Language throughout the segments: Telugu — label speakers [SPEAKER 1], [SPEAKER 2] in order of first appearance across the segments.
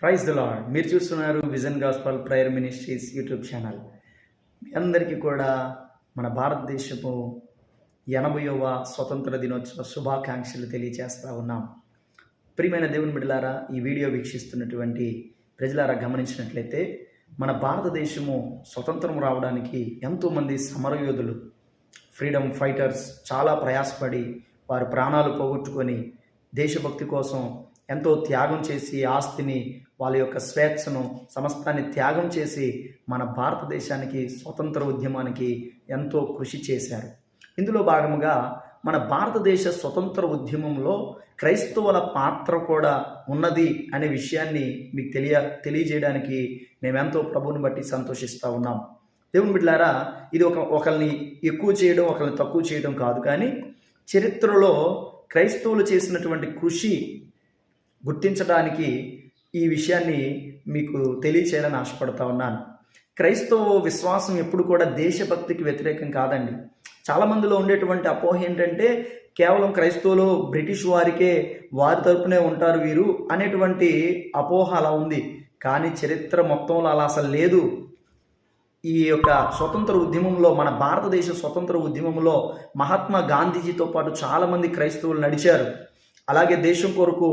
[SPEAKER 1] Praise the Lord. మీరు చూస్తున్నారు Vision Gospel Prayer Ministries YouTube channel. మీ అందరికీ కూడా మన భారతదేశపు 80వ స్వతంత్ర దినోత్సవ శుభాకాంక్షలు తెలియజేస్తూ ఉన్నాం. ప్రియమైన దేవుని బిడ్డలారా, ఈ వీడియో వీక్షిస్తున్నటువంటి ప్రజలారా గమనించినట్లయితే మన భారతదేశము స్వతంత్రం రావడానికి ఎంతోమంది సమరయోధులు, ఫ్రీడమ్ ఫైటర్స్ చాలా ప్రయాసపడి వారి ప్రాణాలు పోగొట్టుకొని దేశభక్తి కోసం ఎంతో త్యాగం చేసి, ఆస్తిని, వాళ్ళ యొక్క స్వేచ్ఛను, సమస్తాన్ని త్యాగం చేసి మన భారతదేశానికి స్వతంత్ర ఉద్యమానికి ఎంతో కృషి చేశారు. ఇందులో భాగంగా మన భారతదేశ స్వతంత్ర ఉద్యమంలో క్రైస్తవుల పాత్ర కూడా ఉన్నది అనే విషయాన్ని మీకు తెలియజేయడానికి మేమెంతో ప్రభువుని బట్టి సంతోషిస్తూ ఉన్నాం. దేవుని బిడ్డలారా, ఇది ఒకరిని ఎక్కువ చేయడం, ఒకరిని తక్కువ చేయడం కాదు, కానీ చరిత్రలో క్రైస్తవులు చేసినటువంటి కృషి గుర్తించడానికి ఈ విషయాన్ని మీకు తెలియచేయాలని ఆశపడతా ఉన్నాను. క్రైస్తవ విశ్వాసం ఎప్పుడు కూడా దేశభక్తికి వ్యతిరేకం కాదండి. చాలామందిలో ఉండేటువంటి అపోహ ఏంటంటే కేవలం క్రైస్తవులు బ్రిటిష్ వారికే, వారి తరపునే ఉంటారు వీరు అనేటువంటి అపోహ అలా ఉంది. కానీ చరిత్ర మొత్తంలో అలా అసలు లేదు. ఈ యొక్క స్వతంత్ర ఉద్యమంలో, మన భారతదేశ స్వతంత్ర ఉద్యమంలో మహాత్మా గాంధీజీతో పాటు చాలామంది క్రైస్తవులు నడిచారు. అలాగే దేశం కొరకు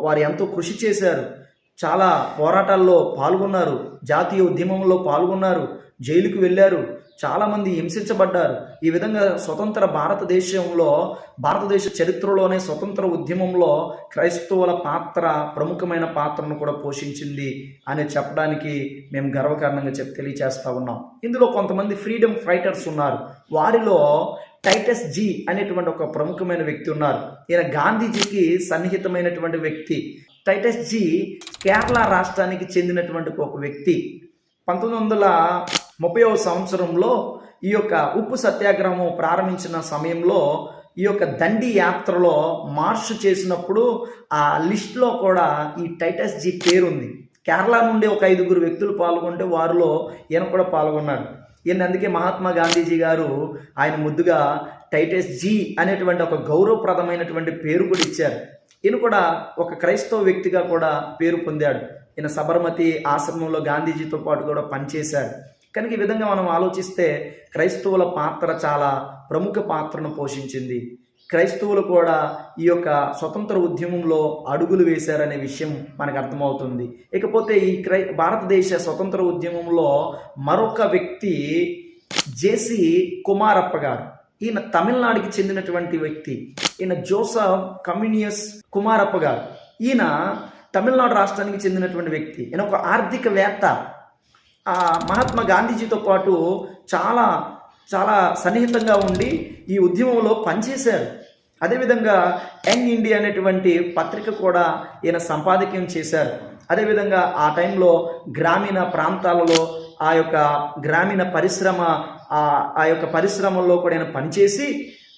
[SPEAKER 1] వారు ఎంతో కృషి చేశారు. చాలా పోరాటాల్లో పాల్గొన్నారు, జాతీయ ఉద్యమంలో పాల్గొన్నారు, జైలుకు వెళ్ళారు, చాలామంది హింసించబడ్డారు. ఈ విధంగా స్వతంత్ర భారతదేశ చరిత్రలోనే స్వతంత్ర ఉద్యమంలో క్రైస్తవుల పాత్ర ప్రముఖమైన పాత్రను కూడా పోషించింది అని చెప్పడానికి మేము గర్వకారణంగా తెలియచేస్తూ ఉన్నాం. ఇందులో కొంతమంది ఫ్రీడమ్ ఫైటర్స్ ఉన్నారు. వారిలో టైటస్ జీ అనేటువంటి ఒక ప్రముఖమైన వ్యక్తి ఉన్నారు. ఈయన గాంధీజీకి సన్నిహితమైనటువంటి వ్యక్తి. టైటస్ జీ కేరళ రాష్ట్రానికి చెందినటువంటి ఒక వ్యక్తి. 1930వ సంవత్సరంలో ఈ యొక్క ఉప్పు సత్యాగ్రహం ప్రారంభించిన సమయంలో ఈ యొక్క దండి యాత్రలో మార్చ్ చేసినప్పుడు ఆ లిస్టులో కూడా ఈ టైటస్ జీ పేరుంది. కేరళ నుండి ఒక 5 వ్యక్తులు పాల్గొంటే వారిలో ఈయన కూడా పాల్గొన్నాడు. ఈయన అందుకే మహాత్మా గాంధీజీ గారు ఆయన ముద్దుగా టైటస్ జీ అనేటువంటి ఒక గౌరవప్రదమైనటువంటి పేరు కూడా ఇచ్చారు. ఈయన కూడా ఒక క్రైస్తవ వ్యక్తిగా కూడా పేరు పొందాడు. ఈయన సబర్మతి ఆశ్రమంలో గాంధీజీతో పాటు కూడా పనిచేశాడు. కనుక ఈ విధంగా మనం ఆలోచిస్తే క్రైస్తవుల పాత్ర చాలా ప్రముఖ పాత్రను పోషించింది. క్రైస్తవులు కూడా ఈ యొక్క స్వతంత్ర ఉద్యమంలో అడుగులు వేశారనే విషయం మనకు అర్థమవుతుంది. ఇకపోతే ఈ భారతదేశ స్వతంత్ర ఉద్యమంలో మరొక వ్యక్తి జేసి కుమారప్ప గారు. ఈయన తమిళనాడుకి చెందినటువంటి వ్యక్తి. ఈయన జోసఫ్ కమ్యూనియస్ కుమారప్ప గారు. ఈయన తమిళనాడు రాష్ట్రానికి చెందినటువంటి వ్యక్తి. ఈయన ఒక ఆర్థికవేత్త. మహాత్మా గాంధీజీతో పాటు చాలా చాలా సన్నిహితంగా ఉండి ఈ ఉద్యమంలో పనిచేశారు. అదేవిధంగా యంగ్ ఇండియా అనేటువంటి పత్రిక కూడా ఈయన సంపాదకీయం చేశారు. అదేవిధంగా ఆ టైంలో గ్రామీణ ప్రాంతాలలో ఆ యొక్క గ్రామీణ ఆ యొక్క పరిశ్రమల్లో కూడా ఈయన పనిచేసి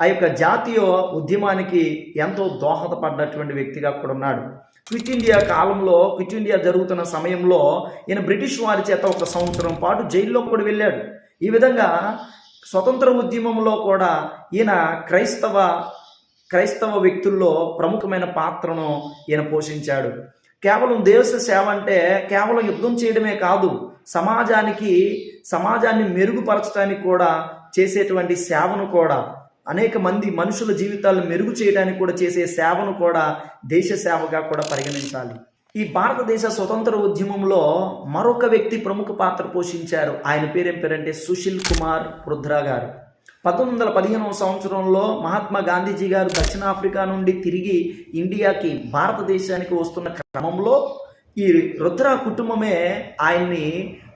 [SPEAKER 1] ఆ యొక్క జాతీయ ఉద్యమానికి ఎంతో దోహదపడ్డటువంటి వ్యక్తిగా కూడా ఉన్నాడు. క్విట్ ఇండియా జరుగుతున్న సమయంలో ఈయన బ్రిటిష్ వారి చేత 1 సంవత్సరం పాటు జైల్లో కూడా వెళ్ళాడు. ఈ విధంగా స్వతంత్ర ఉద్యమంలో కూడా ఈయన క్రైస్తవ వ్యక్తుల్లో ప్రముఖమైన పాత్రను ఈయన పోషించాడు. కేవలం దేశ సేవ అంటే కేవలం యుద్ధం చేయడమే కాదు, సమాజాన్ని మెరుగుపరచడానికి కూడా చేసేటువంటి సేవను కూడా, అనేక మంది మనుషుల జీవితాలను మెరుగు చేయడానికి కూడా చేసే సేవను కూడా దేశ సేవగా కూడా పరిగణించాలి. ఈ భారతదేశ స్వతంత్ర ఉద్యమంలో మరొక వ్యక్తి ప్రముఖ పాత్ర పోషించారు. ఆయన పేరేం పేరంటే సుశీల్ కుమార్ రుద్ర గారు. 1915వ సంవత్సరంలో మహాత్మా గాంధీజీ గారు దక్షిణాఫ్రికా నుండి తిరిగి ఇండియాకి, భారతదేశానికి వస్తున్న క్రమంలో ఈ రుద్ర కుటుంబమే ఆయన్ని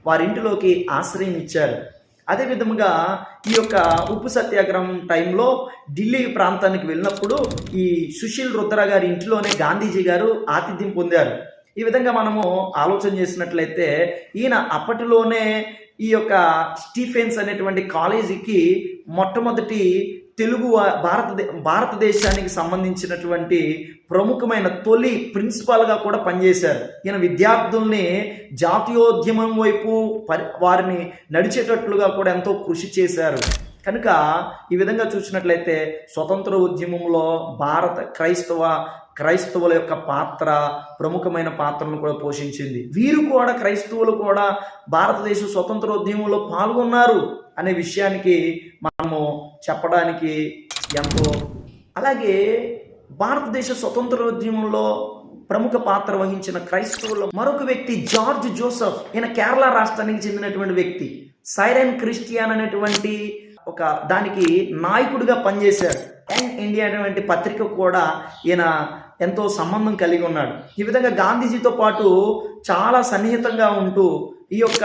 [SPEAKER 1] వారింటిలోకి ఆశ్రయం ఇచ్చారు. అదేవిధంగా ఈ యొక్క ఉప్పు సత్యాగ్రహం టైంలో ఢిల్లీ ప్రాంతానికి వెళ్ళినప్పుడు ఈ సుశీల్ రుద్ర గారి ఇంటిలోనే గాంధీజీ గారు ఆతిథ్యం పొందారు. ఈ విధంగా మనము ఆలోచన చేసినట్లయితే ఈయన అప్పటిలోనే ఈ యొక్క స్టీఫెన్స్ అనేటువంటి కాలేజీకి మొట్టమొదటి తెలుగు భారతదేశానికి సంబంధించినటువంటి ప్రముఖమైన తొలి ప్రిన్సిపాల్గా కూడా పనిచేశారు. ఈయన విద్యార్థుల్ని జాతీయోద్యమం వైపు వారిని నడిచేటట్లుగా కూడా ఎంతో కృషి చేశారు. కనుక ఈ విధంగా చూసినట్లయితే స్వతంత్ర ఉద్యమంలో క్రైస్తవ క్రైస్తవుల యొక్క పాత్ర ప్రముఖమైన పాత్రను కూడా పోషించింది. వీరు కూడా క్రైస్తవులు కూడా భారతదేశ స్వతంత్రోద్యమంలో పాల్గొన్నారు అనే విషయానికి మనము చెప్పడానికి ఎంతో. అలాగే భారతదేశ స్వతంత్రోద్యమంలో ప్రముఖ పాత్ర వహించిన క్రైస్తవుల్లో మరొక వ్యక్తి జార్జ్ జోసెఫ్. ఈయన కేరళ రాష్ట్రానికి చెందినటువంటి వ్యక్తి. సైరన్ క్రిస్టియన్ అనేటువంటి ఒక దానికి నాయకుడిగా పనిచేశారు. యంగ్ ఇండియా అనేటువంటి పత్రిక కూడా ఈయన ఎంతో సంబంధం కలిగి ఉన్నాడు. ఈ విధంగా గాంధీజీతో పాటు చాలా సన్నిహితంగా ఉంటూ ఈ యొక్క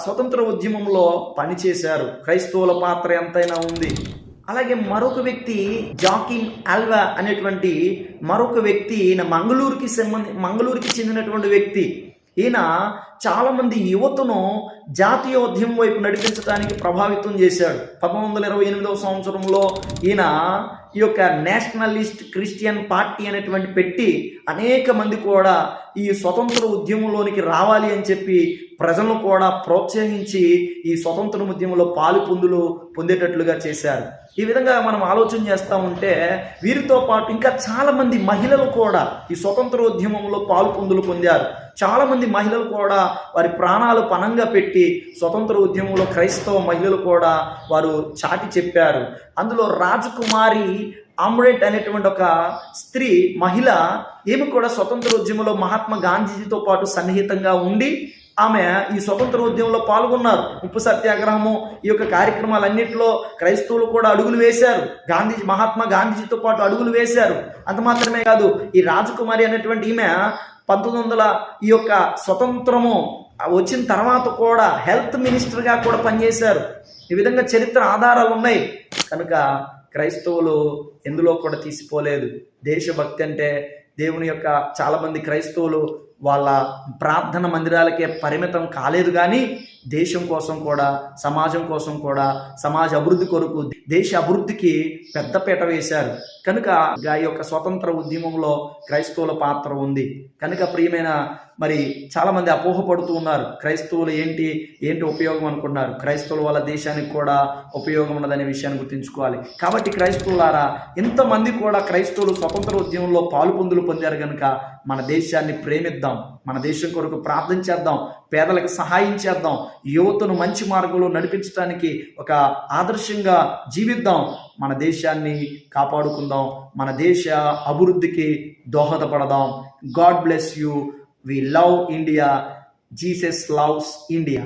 [SPEAKER 1] స్వతంత్ర ఉద్యమంలో పనిచేశారు. క్రైస్తవుల పాత్ర ఎంతైనా ఉంది. అలాగే మరొక వ్యక్తి జాకిన్ ఆల్వా అనేటువంటి మరొక వ్యక్తి, ఈయన మంగళూరుకి చెందినటువంటి వ్యక్తి. ఈయన చాలామంది యువతను జాతీయోద్యమం వైపు నడిపించడానికి ప్రభావితం చేశాడు. 1928వ సంవత్సరంలో ఈయన ఈ యొక్క నేషనలిస్ట్ క్రిస్టియన్ పార్టీ అనేటువంటి పెట్టి అనేక మంది కూడా ఈ స్వతంత్ర ఉద్యమంలోనికి రావాలి అని చెప్పి ప్రజలను కూడా ప్రోత్సహించి ఈ స్వతంత్ర ఉద్యమంలో పొందేటట్లుగా చేశారు. ఈ విధంగా మనం ఆలోచన చేస్తూ ఉంటే వీరితో పాటు ఇంకా చాలామంది మహిళలు కూడా ఈ స్వతంత్ర ఉద్యమంలో పొందారు. చాలామంది మహిళలు కూడా వారి ప్రాణాలు పణంగా పెట్టి స్వతంత్ర ఉద్యమంలో క్రైస్తవ మహిళలు కూడా వారు చాటి చెప్పారు. అందులో రాజకుమారి ఆమ్రెట్ అనేటువంటి ఒక స్త్రీ మహిళ, ఈమె కూడా స్వతంత్ర ఉద్యమంలో మహాత్మా గాంధీజీతో పాటు సన్నిహితంగా ఉండి ఆమె ఈ స్వతంత్ర ఉద్యమంలో పాల్గొన్నారు. ఉప్పు సత్యాగ్రహము ఈ యొక్క కార్యక్రమాలన్నింటిలో క్రైస్తవులు కూడా అడుగులు వేశారు. మహాత్మా గాంధీజీతో పాటు అడుగులు వేశారు. అంత మాత్రమే కాదు, ఈ రాజకుమారి అనేటువంటి ఈమె 1900 ఈ యొక్క స్వతంత్రము వచ్చిన తర్వాత కూడా హెల్త్ మినిస్టర్గా కూడా పనిచేశారు. ఈ విధంగా చరిత్ర ఆధారాలు ఉన్నాయి. కనుక క్రైస్తవులు ఎందులో కూడా తీసిపోలేదు. దేశభక్తి అంటే దేవుని యొక్క చాలామంది క్రైస్తవులు వాళ్ళ ప్రార్థన మందిరాలకే పరిమితం కాలేదు, కానీ దేశం కోసం కూడా, సమాజం కోసం కూడా, సమాజ అభివృద్ధి కొరకు, దేశ అభివృద్ధికి పెద్దపీట వేశారు. కనుక ఈ యొక్క స్వతంత్ర ఉద్యమంలో క్రైస్తవుల పాత్ర ఉంది. కనుక ప్రియమైన మరి చాలామంది అపోహపడుతూ ఉన్నారు. క్రైస్తవులు ఏంటి ఉపయోగం అనుకుంటున్నారు. క్రైస్తవుల వల్ల దేశానికి కూడా ఉపయోగం ఉన్నదనే విషయాన్ని గుర్తుంచుకోవాలి. కాబట్టి క్రైస్తవులారా, ఇంతమంది కూడా క్రైస్తవులు స్వతంత్ర ఉద్యమంలో పొందారు కనుక మన దేశాన్ని ప్రేమిద్దాం, మన దేశం కొరకు ప్రార్థన చేద్దాం, పేదలకు సహాయం చేద్దాం, యువతను మంచి మార్గంలో నడిపించడానికి ఒక ఆదర్శంగా జీవిద్దాం, మన దేశాన్ని కాపాడుకుందాం, మన దేశ అభివృద్ధికి దోహదపడదాం. God bless you. We love India. Jesus loves India.